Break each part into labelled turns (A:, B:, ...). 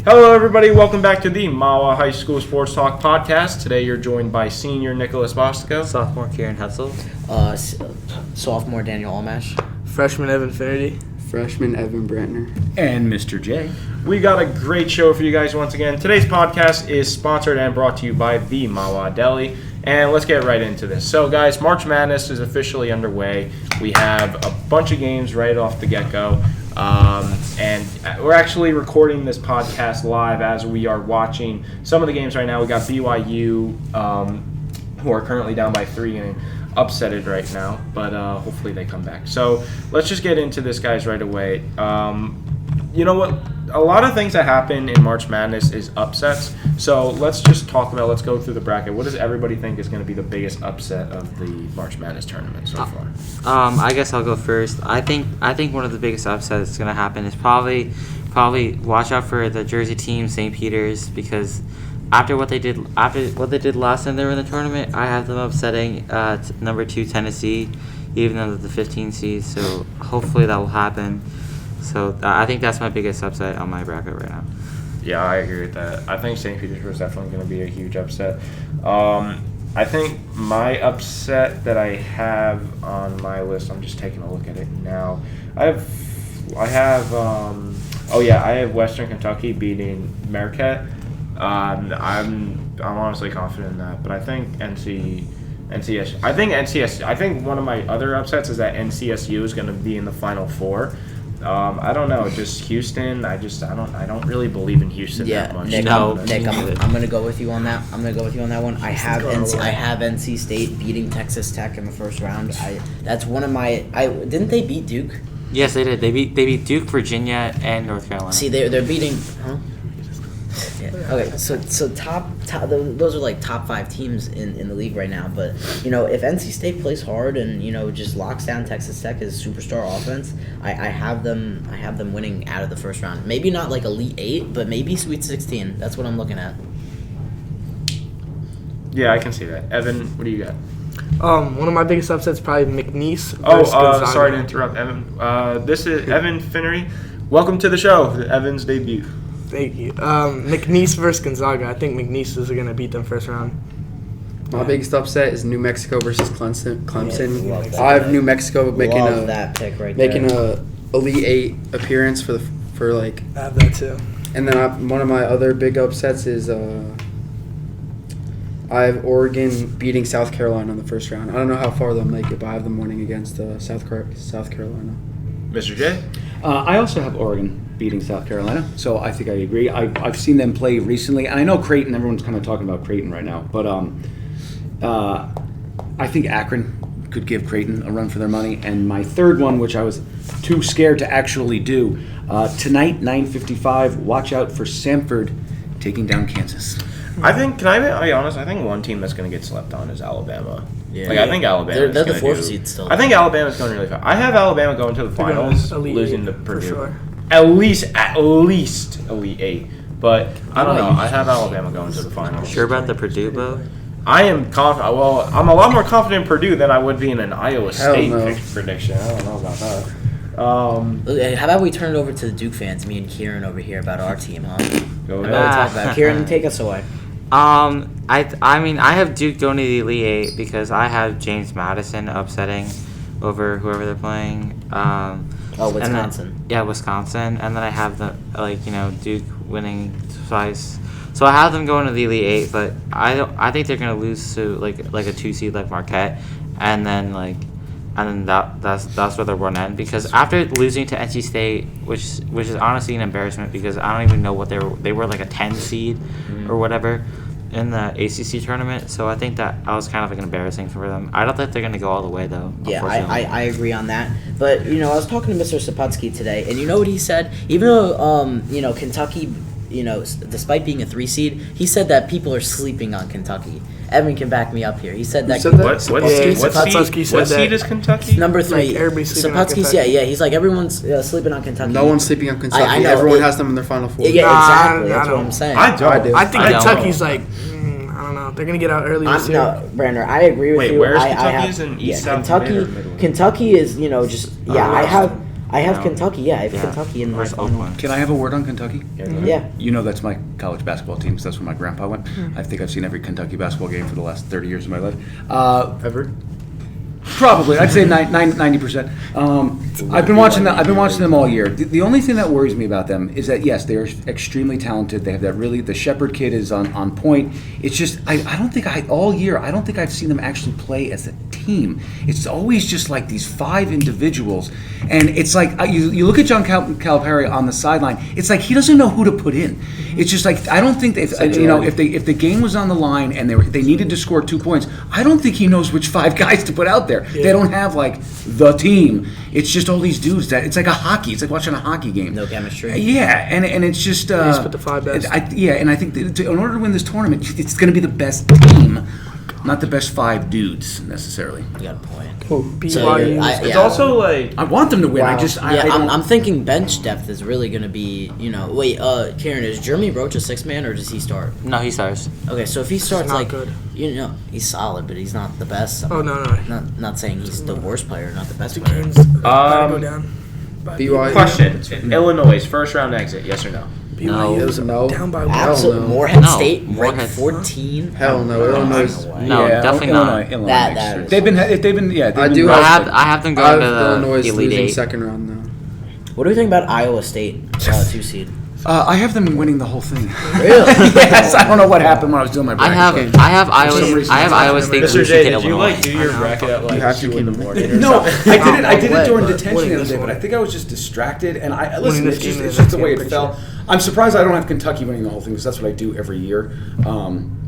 A: Hello, everybody. Welcome back to the Mawa High School Sports Talk podcast. Today, you're joined by senior Nicholas Bosco,
B: sophomore Kieran Hetzel,
C: sophomore Daniel Almash,
D: freshman Evan Finnerty,
E: freshman Evan Brantner,
F: and Mr. J.
A: We got a great show for you guys once again. Today's podcast is sponsored and brought to you by the Mawa Deli. And let's get right into this. So, guys, March Madness is officially underway. We have a bunch of games right off the get-go. And we're actually recording this podcast live as we are watching some of the games right now. We got BYU, who are currently down by 3 and upsetted right now, but hopefully they come back. So let's just get into this, guys, right away. You know what? A lot of things that happen in March Madness is upsets. So let's just let's go through the bracket. What does everybody think is going to be the biggest upset of the March Madness tournament so far?
B: I guess I'll go first. I think one of the biggest upsets that's going to happen is probably watch out for the Jersey team, St. Peter's, because after what they did last time they were in the tournament, I have them upsetting number 2 Tennessee, even though they're the 15 seed. So hopefully that will happen. So I think that's my biggest upset on my bracket right now.
A: Yeah, I agree with that. I think St. Petersburg is definitely going to be a huge upset. I think my upset that I have on my list, I'm just taking a look at it now. I have Western Kentucky beating Marquette. I'm honestly confident in that, but I think I think one of my other upsets is that NCSU is going to be in the Final Four. I don't know, just Houston. I don't really believe in Houston that much.
C: Nick, I'm gonna go with you on that. I'm gonna go with you on that one. I have NC State beating Texas Tech in the first round. That's one of my. Didn't they beat Duke?
B: Yes, they did. They beat Duke, Virginia, and North Carolina.
C: See, they're beating. Huh? Yeah. Okay, so top those are like top 5 teams in the league right now. But if NC State plays hard and just locks down Texas Tech as superstar offense, I have them winning out of the first round. Maybe not like Elite 8, but maybe Sweet 16. That's what I'm looking at.
A: Yeah, I can see that. Evan, what do you got?
D: One of my biggest upsets probably McNeese.
A: Sorry to interrupt, Evan. This is Evan Finnery. Welcome to the show, Evan's debut.
D: Thank you. McNeese versus Gonzaga. I think McNeese is going to beat them first round.
E: My biggest upset is New Mexico versus Clemson.
C: Yeah,
E: I have New Mexico making
C: a
E: Elite 8 appearance
D: I have that too.
E: And then one of my other big upsets is I have Oregon beating South Carolina in the first round. I don't know how far they'll make it, but I have them winning against South Carolina.
A: Mr. J?
F: I also have Oregon beating South Carolina, so I think I agree. I've seen them play recently, and I know Creighton, everyone's kind of talking about Creighton right now, but I think Akron could give Creighton a run for their money. And my third one, which I was too scared to actually do, tonight, 9:55, watch out for Samford taking down Kansas.
A: Can I be honest? I think one team that's going to get slept on is Alabama. Yeah. I think Alabama.
C: They're the 4th seed still.
A: I think Alabama's going really fast. I have Alabama going to the finals, losing to Purdue.
D: Sure.
A: At least Elite 8. But I don't know. I have Alabama going to the finals.
B: Sure about the Purdue vote?
A: I am confident. Well, I'm a lot more confident in Purdue than I would be in an Iowa State prediction. I don't know about that.
C: How about we turn it over to the Duke fans, me and Kieran over here, about our team, huh?
A: Go ahead.
C: Talk about Kieran, take us away.
B: I have Duke going to the Elite 8 because I have James Madison upsetting over whoever they're playing.
C: Wisconsin.
B: Wisconsin, and then I have Duke winning twice. So I have them going to the Elite 8, but I think they're gonna lose to like a 2 seed like Marquette, and then that's where they're run end, because after losing to NC State, which is honestly an embarrassment, because I don't even know what they were like a 10 seed or whatever in the ACC tournament. So I think that was kind of like embarrassing for them. I don't think they're going to go all the way though.
C: Yeah, I agree on that. But I was talking to Mr. Saputsky today, and you know what he said? Even though Kentucky, despite being a 3 seed, he said that people are sleeping on Kentucky. Evan can back me up here. He said that.
A: What seed is Kentucky?
C: Number 3.
D: Like everybody's sleeping on
C: Saputsky's,
D: Kentucky.
C: yeah. He's like, everyone's sleeping on Kentucky.
E: No one's sleeping on Kentucky.
C: I know.
E: Everyone has them in their Final Four.
C: Yeah, exactly. That's what I'm saying.
A: I do.
D: I think Kentucky's I don't know. They're going to get out early this year.
C: No, Brandon, I agree with you.
A: Wait, where is Kentucky? Is in East, South,
C: Kentucky?
A: Mid or Midwest?
C: Kentucky is, I I have
B: No.
C: Kentucky. Yeah, I have
B: Yeah.
C: Kentucky in my
B: Versus
C: final.
B: Oakland.
F: Can I have a word on Kentucky?
C: Yeah.
F: You know that's my college basketball team, so that's where my grandpa went. I think I've seen every Kentucky basketball game for the last 30 years of my life.
A: Ever?
F: Probably, I'd say 90%. I've been watching them. I've been watching them all year. The only thing that worries me about them is that yes, they are extremely talented. They have that really. The Shepherd kid is on point. It's just I don't think all year. I don't think I've seen them actually play as a team. It's always just like these 5 individuals, and it's like you look at John Calipari on the sideline. It's like he doesn't know who to put in. It's just like I don't think if the game was on the line and they needed to score 2 points, I don't think he knows which 5 guys to put out there. Yeah. They don't have like the team. It's just all these dudes that it's like a hockey. It's like watching a hockey game.
C: No chemistry.
F: Yeah, and it's just
D: just put the 5 best.
F: and I think that in order to win this tournament, it's going to be the best team, not the best 5 dudes necessarily.
C: You got a point.
D: BYU.
A: It's also like
F: I want them to win.
E: Wow.
C: I'm thinking bench depth is really going to be, wait, Karen, is Jeremy Roach a 6th man or does he start?
B: No, he starts.
C: Okay, so if he starts
D: not
C: like,
D: good.
C: he's solid, but he's not the best.
D: Oh, no.
C: Not saying he's the worst player, not the best player.
D: Canes gotta go down.
E: BYU.
A: question: Illinois' first round exit? Yes or no?
D: BYU's
E: No.
D: down by 1.
C: Absolutely.
E: no.
C: Morehead
B: No,
C: State,
B: Morehead.
C: ranked 14.
E: Hell no. Illinois.
B: No, definitely not.
F: Illinois
C: That
F: makes
C: is-
F: sense. They've been yeah.
E: I do
B: I
E: have.
B: have them
E: I
B: going
E: have
B: to the
E: Illinois
B: Elite
E: losing
B: 8.
E: second round though.
C: What do we think about Iowa State, 2 seed?
F: I have them winning the whole thing.
C: Really?
F: Yes, I don't know what happened when I was doing my
B: I
F: bracket.
B: have
F: reason,
B: Iowa State
A: Mr.
B: losing
A: J,
B: to
A: did you
B: Illinois.
A: like do your bracket at like
E: You have to
A: 2 in the
E: keep-
A: morning? Or
F: No,
A: something?
F: I did it during
D: but
F: detention
D: winning
F: the other
D: this
F: day, but
D: one.
F: I think I was just distracted. And I
D: Winning
F: listen.
D: this
F: It's
D: game
F: just,
D: in
F: it's
D: the
F: just the way
D: next
F: it
D: game,
F: fell. I'm surprised I don't have Kentucky winning the whole thing because that's what I do every year.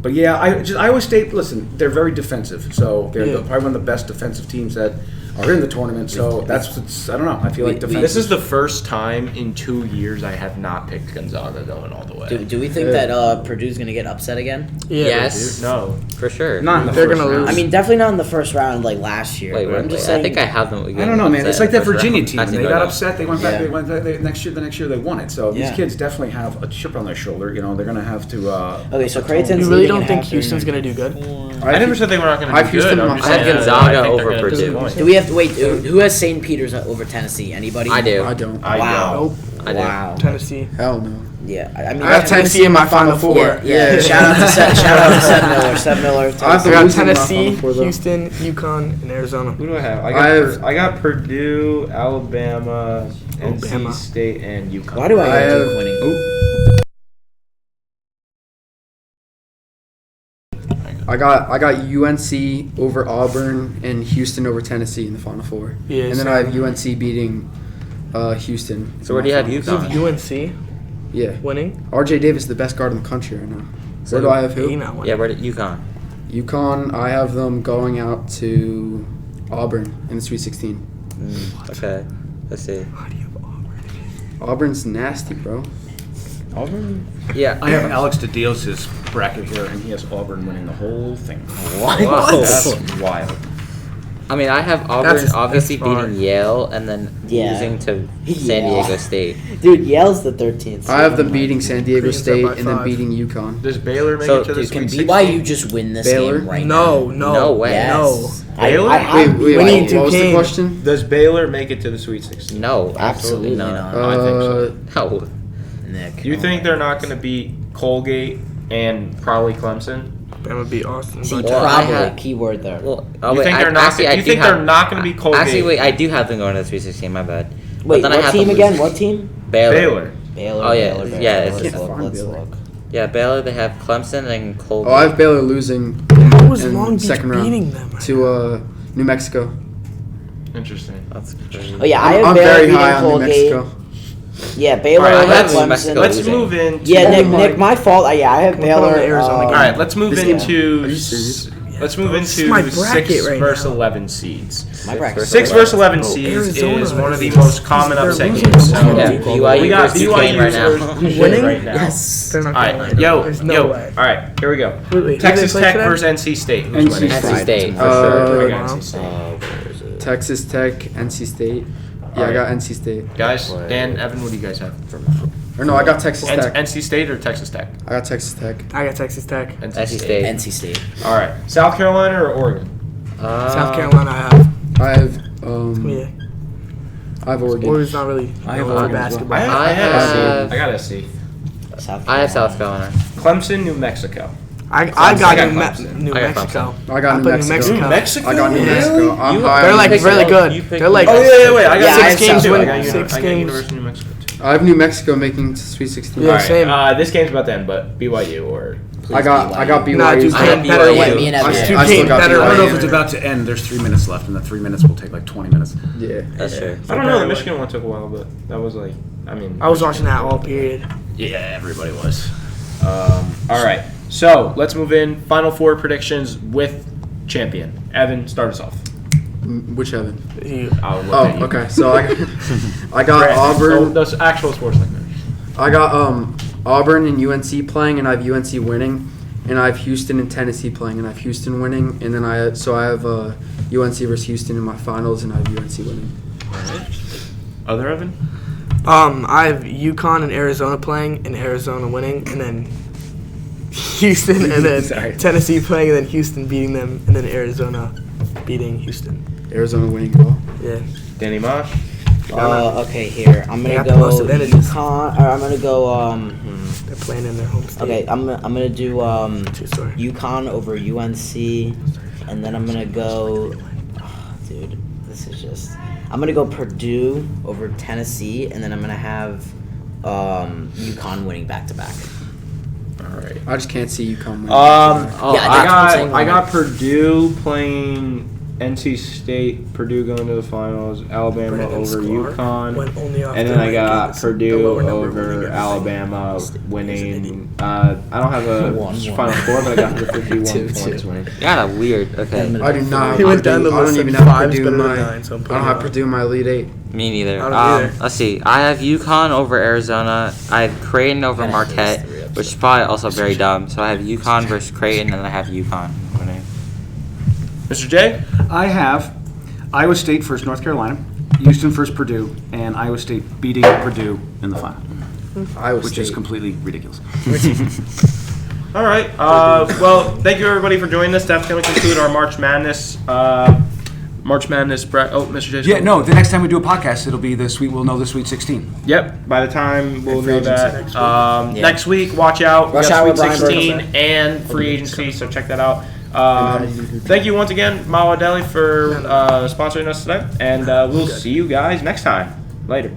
F: But yeah, Iowa State. Listen, they're very defensive, so they're
D: Yeah.
F: probably one of the best defensive teams that are in the tournament. So I don't know. I feel like defense.
A: This is the first time in 2 years I have not picked Gonzaga going all the way.
C: Do we think that Purdue's going to get upset again?
D: Yeah.
B: Yes,
A: No.
B: for sure.
F: not in the
D: They're
F: first
D: gonna
F: round.
D: lose.
C: I mean, definitely not in the first round like last year.
B: Wait,
C: but I'm
B: wait,
C: just
B: wait. I
C: saying.
B: think I have them.
F: I don't know, man. It's like that Virginia team.
B: That's
F: They
B: a
F: got
B: no-no.
F: upset. They went back.
C: Yeah.
F: The next year they won it. So
C: Yeah.
F: these kids definitely have a chip on their shoulder. You know, they're gonna have to.
C: Okay, so Creighton's
D: You really
C: leading
D: don't
C: at
D: think
C: half
D: Houston's
C: during-
D: going to do good?
A: I never said they were not going
E: I
A: to
E: have
A: do good.
E: Houston
A: I'm
E: on-
A: just
E: I have
A: saying
B: Gonzaga
A: I think they're
B: over
A: gonna
B: Purdue.
A: disappoint.
C: Do we have to wait? Who has St. Peter's over Tennessee? Anybody?
B: I do.
E: I don't.
C: Wow.
D: Nope.
B: I do.
C: Wow.
D: Tennessee.
E: Hell no.
C: Yeah, I mean,
D: I got Tennessee in my Final Four.
C: Yeah. Shout out to Seth Miller. Seth Miller.
E: I have
D: I
E: the
D: got
E: losing in my
D: Tennessee,
E: Final Four, though.
D: Houston, UConn, and Arizona.
A: Who do I have?
E: I
A: got Purdue, Alabama,
D: Alabama.
A: NC State, and UConn.
C: Why do I
E: I
C: have
E: have-
C: Duke winning?
E: I got UNC over Auburn and Houston over Tennessee in the Final Four.
D: Yeah,
E: and then
D: same.
E: I have UNC beating Houston.
B: So where do you have
D: You have
B: UConn?
D: UNC
E: Yeah.
D: winning.
E: RJ Davis is the best guard in the country right now.
B: So
E: Where do I have
D: He
E: who?
D: not winning.
B: Yeah, where did UConn?
E: UConn, I have them going out to Auburn in the Sweet 16.
B: Okay, let's see.
D: How do you have Auburn?
E: Auburn's nasty, bro.
F: Auburn.
B: Yeah,
F: I have Alex DeDios' bracket here, and he has Auburn winning the whole thing.
B: Whoa.
F: That's wild.
B: I mean, I have Auburn
D: That's-
B: obviously
D: that's far.
B: beating Yale and then
C: Yeah.
B: losing to San
C: Yeah.
B: Diego State.
C: Dude, Yale's the 13th.
E: I have them beating San Diego
D: Creighton's up
E: State
D: by
E: and then
D: 5.
E: beating UConn.
A: Does Baylor make
B: So,
A: it to the
B: dude,
C: Can
A: Sweet
C: BYU
A: 16?
C: just win this
E: Baylor?
C: game right
D: No,
C: now?
B: No way.
C: Yes.
D: No.
A: Baylor?
C: I
E: Wait,
D: We need
E: what was the
D: Duquesne.
E: question?
A: Does Baylor make it to the Sweet 16?
B: No, absolutely
C: Absolutely
B: not.
C: not.
A: I think so.
B: No.
C: Nick.
A: Do you think they're not going to beat Colgate and probably Clemson?
D: Bama beat Austin.
C: See,
D: by
B: Well, I
C: 10.
B: have-
C: Keyword there.
B: Well,
A: You think they're not?
B: actually, I
A: You
B: do
A: think
B: have-
A: they're not going to beat Colgate?
B: Actually, wait, I do have them going to the 316. My bad.
C: Wait,
B: then I
C: what
B: have
C: team
B: them
C: again?
B: losing.
C: What team?
A: Baylor.
C: Baylor.
B: Oh, yeah,
C: Baylor,
B: yeah,
C: Baylor.
B: it's
C: Let's
B: just-
C: look. Let's
E: Baylor.
C: look.
B: Yeah, Baylor. They have Clemson and Colgate.
E: Oh, I have Baylor losing
D: How was
E: in
D: Long Beach
E: second round
D: beating them? Right
E: to New Mexico.
A: Interesting.
B: That's crazy.
C: Oh yeah, I have
E: I'm
C: Baylor
E: very
C: beating
E: high on New
C: Colgate.
E: Mexico.
C: Yeah, Baylor
A: All right,
C: over
A: let's-
B: New Mexico
C: Clemson.
A: Let's
B: losing.
A: move in.
C: Yeah,
E: Oh my-
C: Nick, my fault. Yeah, I have
D: We'll put on
C: Baylor.
D: the Arizona
A: All right, let's move
E: This
A: into
E: game- Are you serious?
A: let's move
D: This is
A: into
D: my bracket
A: 6
D: right
A: versus
D: now.
A: 11 seeds.
C: My bracket.
A: 6 versus 11
D: Oh,
A: seeds
D: Arizona
A: is one of the
D: is-
A: most common
D: they're
A: upset
D: losing
A: games.
D: to
A: So
B: Yeah,
C: Duke.
B: BYU
A: we got
B: versus Duquesne right now.
D: Winning?
A: right now.
C: Yes.
D: They're not
A: All
D: gonna
A: right,
D: win.
A: yo,
D: There's no
A: yo.
D: way.
A: All right, here we go.
D: Wait, who
A: Texas
D: they play
A: Tech
D: today?
A: versus NC State. Who's
E: NC
A: winning?
B: NC State for
E: Uh,
B: sure.
A: I got NC State.
E: Texas Tech, NC State. Yeah, I got NC State.
A: Guys, Dan, Evan, what do you guys have?
E: Or no, I got Texas Tech.
A: NC State or Texas Tech?
E: I got Texas Tech.
D: I got Texas Tech.
B: NC State.
C: NC State.
A: All right, South Carolina or Oregon?
D: South Carolina, I have.
E: I have
D: Yeah.
E: I have Oregon.
D: Oregon's not really
F: I have
D: known for
F: Oregon as well.
D: basketball.
A: I had a
B: have-
A: C. I got a C.
B: I have South Carolina.
A: Clemson, New Mexico.
D: I
A: I
D: got
A: got
D: New
A: Clemson.
D: New
B: I got
D: Mexico.
E: I got
D: I
E: New
D: put
E: Mexico.
A: New Mexico?
E: I got New
A: Really?
E: Mexico. I'm
B: You-
E: high
D: They're
E: on
D: like
E: New
D: really
E: Mexico.
B: You
D: good.
B: picked
D: They're like
A: Oh yeah, wait. I got
C: Yeah, I
A: six
C: have
A: games.
C: South
A: I got,
C: Carolina.
D: Six
A: I got
D: games.
A: University of New Mexico too.
E: I have New Mexico making Sweet 16.
D: Yeah,
A: All right,
D: same.
A: this game's about to end, but BYU or
E: I got BYU.
D: Nah, dude,
B: I have
D: Kane better
B: BYU.
D: win.
C: Me and
E: I
C: Evan.
E: still
D: Two Kane
E: got
D: better
E: BYU.
F: I don't know if
D: win.
F: it's about to end. There's 3 minutes left, and the 3 minutes will take like 20 minutes.
E: Yeah.
B: That's true.
A: I don't know. The Michigan one took a while, but that was like, I mean,
D: I was watching that all period.
A: yeah, everybody was. All right, so let's move in. Final four predictions with champion. Evan, start us off.
E: Which Evan?
A: I'll look
E: Oh,
A: at you.
E: okay. So I got
A: Brandon,
E: Auburn.
A: so those actual sports like that.
E: I got Auburn and UNC playing, and I have UNC winning, and I have Houston and Tennessee playing, and I have Houston winning, and then I have UNC versus Houston in my finals, and I have UNC winning.
A: Other Evan?
D: I have UConn and Arizona playing, and Arizona winning, and then Houston, and then
E: Sorry.
D: Tennessee playing, and then Houston beating them, and then Arizona beating Houston.
E: Arizona winning as well.
D: Yeah.
A: Danny Mosh?
C: Okay, here I'm
D: They
C: gonna
D: got the most
C: go
D: advantages.
C: UConn. Or I'm gonna go.
D: They're playing in their home state.
C: Okay, I'm gonna do
D: Sorry.
C: UConn over UNC, and then I'm gonna go. Dude, this is just. I'm gonna go Purdue over Tennessee, and then I'm gonna have UConn winning back to back.
A: All right.
E: I just can't see UConn winning.
B: Oh,
C: Yeah,
A: I
C: that's what I'm saying.
A: got Purdue playing NC State, Purdue going to the finals, Alabama
D: Brandon
A: over
D: scored
A: UConn,
D: went only off
A: and
D: the
A: then I
D: right
A: got
D: games.
A: Purdue
D: The lower number
A: over
D: winning everything.
A: Alabama winning. I don't have a
C: 1-1.
A: final score, but I got the 51
C: 2-2.
A: points winning.
B: Kind of weird. Okay.
E: I do not.
D: He
E: have
D: went down
E: Purdue.
D: the
E: I
D: list
E: don't
D: and
E: even have
D: five's
E: Purdue
D: better
E: in
D: than
E: my.
D: nine, so I'm
E: I
D: putting
E: don't
D: it
E: have
D: on.
E: Purdue in my Elite Eight.
B: Me neither.
D: I don't either.
B: Let's see. I have UConn over Arizona. I have Creighton over
C: Kinda have those
B: Marquette,
C: three upsets.
B: which is probably also very dumb. So I have UConn versus Creighton, and I have UConn winning.
A: Mr. J?
F: I have Iowa State versus North Carolina, Houston versus Purdue, and Iowa State beating Purdue in the final,
E: Iowa
F: which
E: State.
F: is completely ridiculous.
A: All right. Well, thank you everybody for joining us. That's going to conclude our March Madness. Mr. J.
F: Yeah, no. The next time we do a podcast, it'll be the Sweet. We'll know the Sweet 16.
A: Yep. By the time we'll
D: free
A: know
D: agency
A: that
D: next week.
C: Yeah.
A: next week, watch out. We
C: Watch
A: got
C: out with
A: Sweet
C: Brian
A: 16
C: Burns.
A: and free agency, so check that out. Thank you once again, Mawa Deli, for sponsoring us today, and we'll see you guys next time. Later.